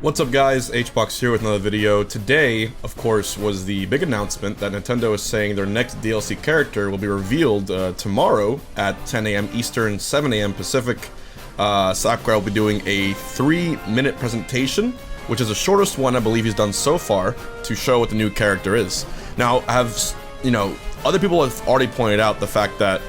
What's up guys, Hbox here with another video. Today, of course, was the big announcement that Nintendo is saying their next DLC character will be revealed tomorrow at 10 AM Eastern, 7 AM Pacific. Sakurai will be doing a 3-minute presentation, which is the shortest one I believe he's done so far, to show what the new character is. Now, other people have already pointed out the fact that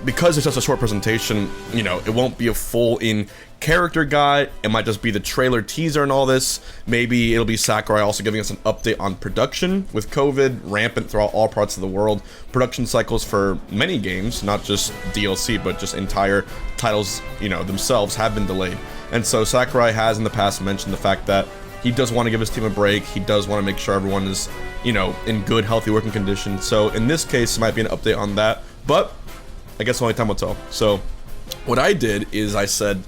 because it's just a short presentation, it won't be a full-in character guide. It might just be the trailer teaser and all this. Maybe it'll be Sakurai also giving us an update on production. With COVID rampant throughout all parts of the world, production cycles for many games, not just DLC, but just entire titles, themselves have been delayed. And so Sakurai has in the past mentioned the fact that he does want to give his team a break. He does want to make sure everyone is, in good, healthy working condition. So in this case, it might be an update on that, but I guess only time will tell. So what I did is I said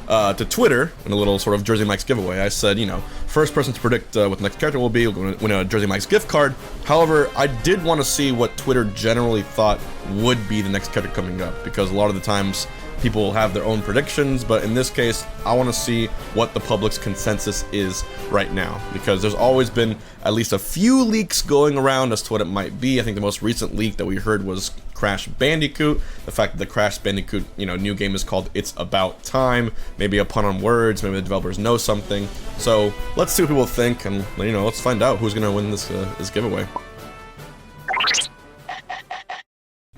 to Twitter, in a little sort of Jersey Mike's giveaway, I said, first person to predict what the next character will be will win a Jersey Mike's gift card. However, I did want to see what Twitter generally thought would be the next character coming up, because a lot of the times people have their own predictions, but in this case, I want to see what the public's consensus is right now, because there's always been at least a few leaks going around as to what it might be. I think the most recent leak that we heard was Crash Bandicoot. The fact that the Crash Bandicoot, new game is called It's About Time. Maybe a pun on words, maybe the developers know something. So let's see what people think, and let's find out who's gonna win this giveaway.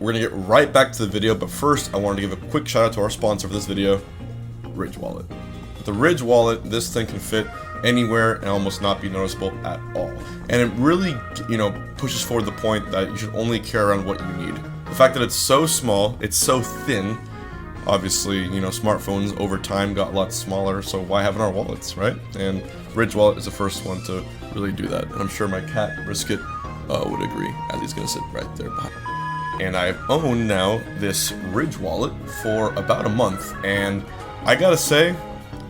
We're gonna get right back to the video, but first I wanted to give a quick shout out to our sponsor for this video, Ridge Wallet. With the Ridge Wallet, this thing can fit anywhere and almost not be noticeable at all. And it really, pushes forward the point that you should only carry around what you need. The fact that it's so small, it's so thin. Obviously, smartphones over time got a lot smaller, so why have in our wallets, right? And Ridge Wallet is the first one to really do that. And I'm sure my cat, Brisket, would agree, as he's gonna sit right there behind. And I've owned now this Ridge Wallet for about a month, and I gotta say,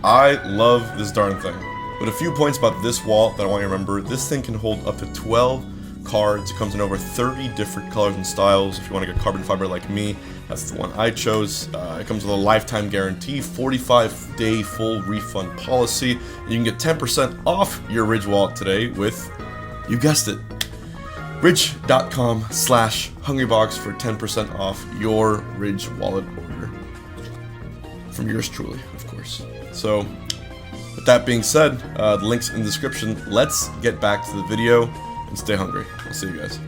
I love this darn thing. But a few points about this wallet that I want you to remember: this thing can hold up to 12 cards. It comes in over 30 different colors and styles. If you want to get carbon fiber like me, that's the one I chose. It comes with a lifetime guarantee, 45-day full refund policy. You can get 10% off your Ridge Wallet today with, you guessed it, ridge.com/hungrybox for 10% off your Ridge Wallet order. From yours truly, of course. So, with that being said, the link's in the description. Let's get back to the video and stay hungry. I'll see you guys.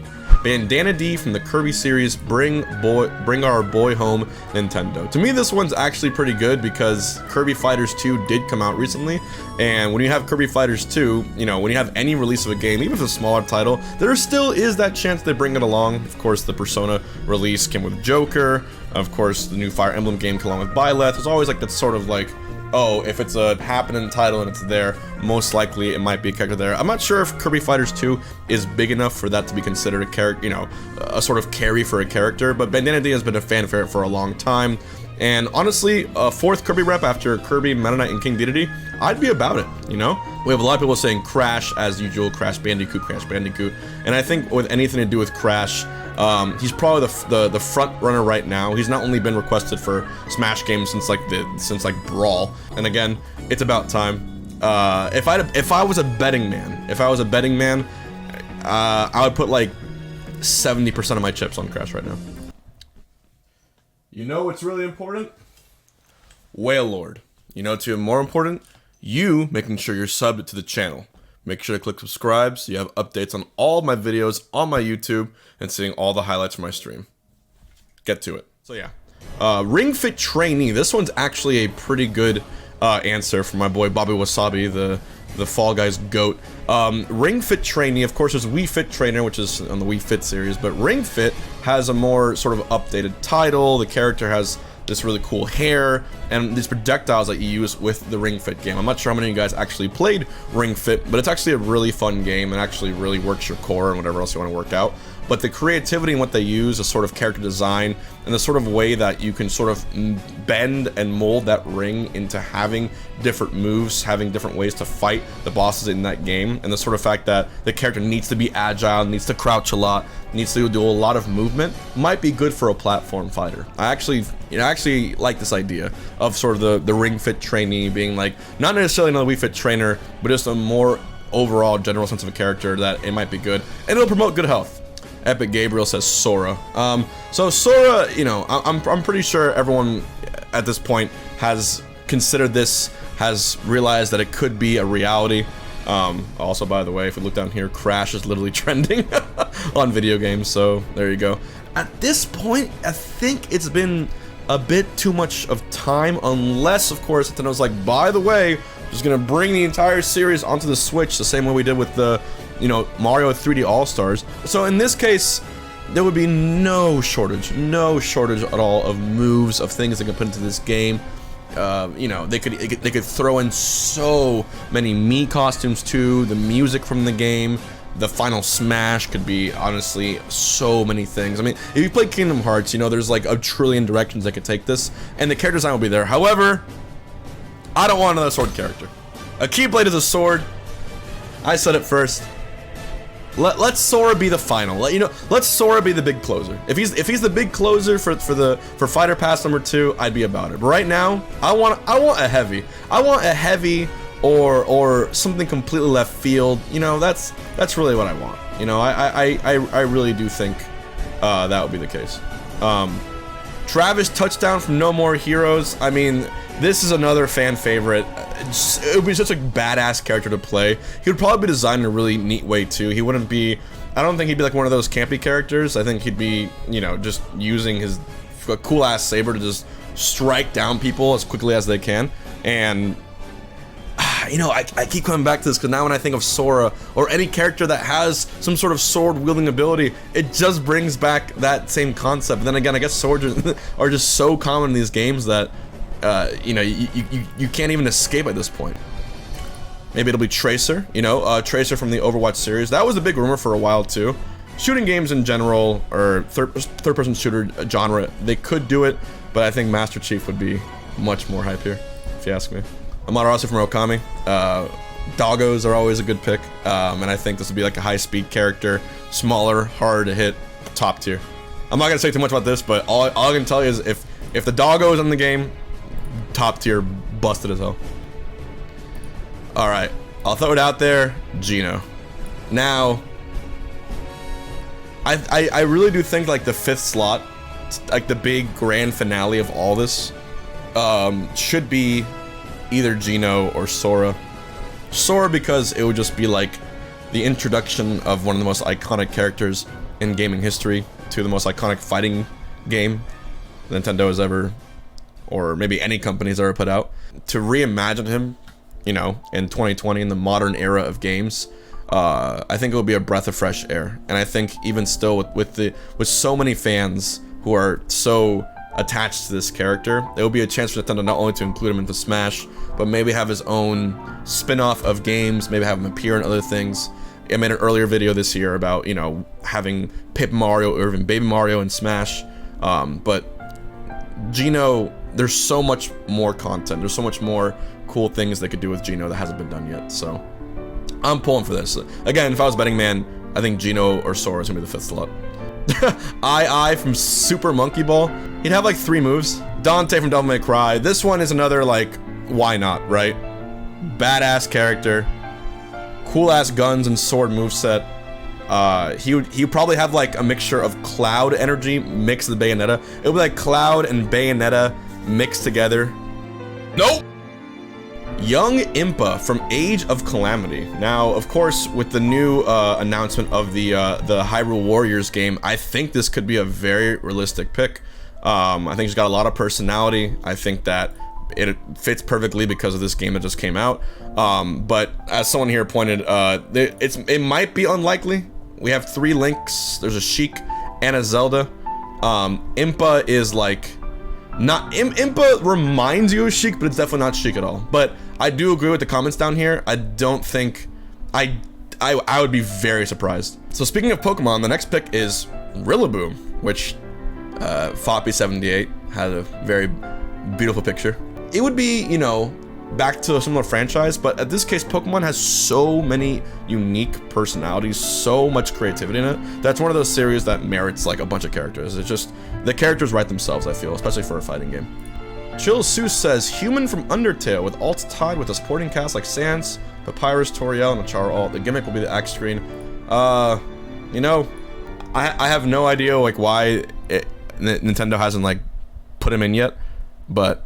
Bandana D from the Kirby series, bring our boy home, Nintendo. To me, this one's actually pretty good because Kirby Fighters 2 did come out recently, and when you have Kirby Fighters 2, when you have any release of a game, even if it's a smaller title, there still is that chance they bring it along. Of course, the Persona release came with Joker. Of course, the new Fire Emblem game came along with Byleth. There's always like that sort of like, oh, if it's a happening title and it's there, most likely it might be a character there. I'm not sure if Kirby Fighters 2 is big enough for that to be considered a character, a sort of carry for a character, but Bandana D has been a fan favorite for a long time. And honestly, a fourth Kirby rep after Kirby, Meta Knight, and King Dedede, I'd be about it, We have a lot of people saying Crash, as usual, Crash Bandicoot, and I think with anything to do with Crash, he's probably the front runner right now. He's not only been requested for Smash games since Brawl, and again, it's about time. If I was a betting man, I would put like 70% of my chips on Crash right now. What's really important? Whale Lord. What's even more important? You making sure you're subbed to the channel. Make sure to click subscribe so you have updates on all of my videos on my YouTube and seeing all the highlights from my stream. Get to it. So yeah. Ring Fit Trainee. This one's actually a pretty good answer from my boy Bobby Wasabi, the Fall Guys GOAT. Ring Fit Trainee, of course, there's Wii Fit Trainer, which is on the Wii Fit series, but Ring Fit has a more sort of updated title. The character has this really cool hair, and these projectiles that you use with the Ring Fit game. I'm not sure how many of you guys actually played Ring Fit, but it's actually a really fun game and actually really works your core and whatever else you want to work out. but the creativity in what they use, the sort of character design, and the sort of way that you can sort of bend and mold that ring into having different moves, having different ways to fight the bosses in that game, and the sort of fact that the character needs to be agile, needs to crouch a lot, needs to do a lot of movement, might be good for a platform fighter. I actually like this idea of sort of the Ring Fit trainee being like, not necessarily another Wii Fit trainer, but just a more overall general sense of a character that it might be good, and it'll promote good health. Epic Gabriel says Sora. So Sora, you know, I'm pretty sure everyone at this point has considered this, has realized that it could be a reality. Also, by the way, if we look down here, Crash is literally trending on video games, so there you go. At this point, I think it's been a bit too much of time, unless, of course, Nintendo's like, by the way, just gonna bring the entire series onto the Switch the same way we did with the, you know, Mario 3D All-Stars. So in this case, there would be no shortage at all of moves, of things they could put into this game. You know, they could throw in so many Mii costumes too, the music from the game, the final smash could be, honestly, so many things. I mean, if you play Kingdom Hearts, you know, there's like a trillion directions that could take this, and the character design will be there. However, I don't want another sword character. A Keyblade is a sword. I said it first. Let Sora be the final. Let Sora be the big closer. If he's the big closer for Fighter Pass number 2, I'd be about it. But right now, I want a heavy. I want a heavy or something completely left field. You know, that's really what I want. You know, I really do think that would be the case. Travis touchdown from No More Heroes. I mean, this is another fan favorite. It would be such a badass character to play. He would probably be designed in a really neat way too. He wouldn't be, I don't think he'd be like one of those campy characters. I think he'd be, you know, just using his cool ass saber to just strike down people as quickly as they can. And you know, I keep coming back to this because now when I think of Sora or any character that has some sort of sword wielding ability, it just brings back that same concept. But then again, I guess swords are just so common in these games that you know, you can't even escape at this point. Maybe it'll be Tracer, you know, Tracer from the Overwatch series. That was a big rumor for a while too. Shooting games in general, or third-person shooter genre, they could do it, but I think Master Chief would be much more hype here, if you ask me. Amaterasu from Okami. Doggos are always a good pick, and I think this would be like a high-speed character, smaller, harder to hit, top tier. I'm not gonna say too much about this, but all I can tell you is if the Doggo is in the game, top tier, busted as hell. All right, I'll throw it out there. Geno. Now, I really do think like the 5th slot, like the big grand finale of all this, should be either Geno or Sora. Sora because it would just be like the introduction of one of the most iconic characters in gaming history to the most iconic fighting game Nintendo has ever, or maybe any company's ever put out. To reimagine him, you know, in 2020 in the modern era of games, I think it will be a breath of fresh air. And I think even still with so many fans who are so attached to this character, there will be a chance for Nintendo not only to include him into Smash, but maybe have his own spin-off of games, maybe have him appear in other things. I made an earlier video this year about, you know, having Pip Mario or even Baby Mario in Smash, but Geno, there's so much more content, there's so much more cool things they could do with Geno that hasn't been done yet, so I'm pulling for this. Again, if I was betting man, I think Geno or Sora is gonna be the 5th slot. I from Super Monkey Ball, he'd have like 3 moves. Dante from Devil May Cry, this one is another like, why not, right? Badass character, cool ass guns and sword moveset. He would probably have like a mixture of Cloud energy mixed with Bayonetta. It would be like Cloud and Bayonetta mixed together. Nope! Young Impa from Age of Calamity. Now, of course, with the new announcement of the Hyrule Warriors game, I think this could be a very realistic pick. I think he's got a lot of personality. I think that it fits perfectly because of this game that just came out. But as someone here pointed, it might be unlikely. We have 3 Links. There's a Sheik and a Zelda. Impa is like not Impa reminds you of Sheik, but it's definitely not Sheik at all. But I do agree with the comments down here. I don't think I I would be very surprised. So speaking of Pokemon, the next pick is Rillaboom, which Foppy78 had a very beautiful picture. It would be, you know, back to a similar franchise, but at this case, Pokemon has so many unique personalities, so much creativity in it. That's one of those series that merits like a bunch of characters. It's just, the characters write themselves, I feel, especially for a fighting game. Chill Seuss says, human from Undertale with alts tied with a supporting cast like Sans, Papyrus, Toriel, and Char alt. The gimmick will be the Axe screen. You know, I have no idea like why Nintendo hasn't like put him in yet, but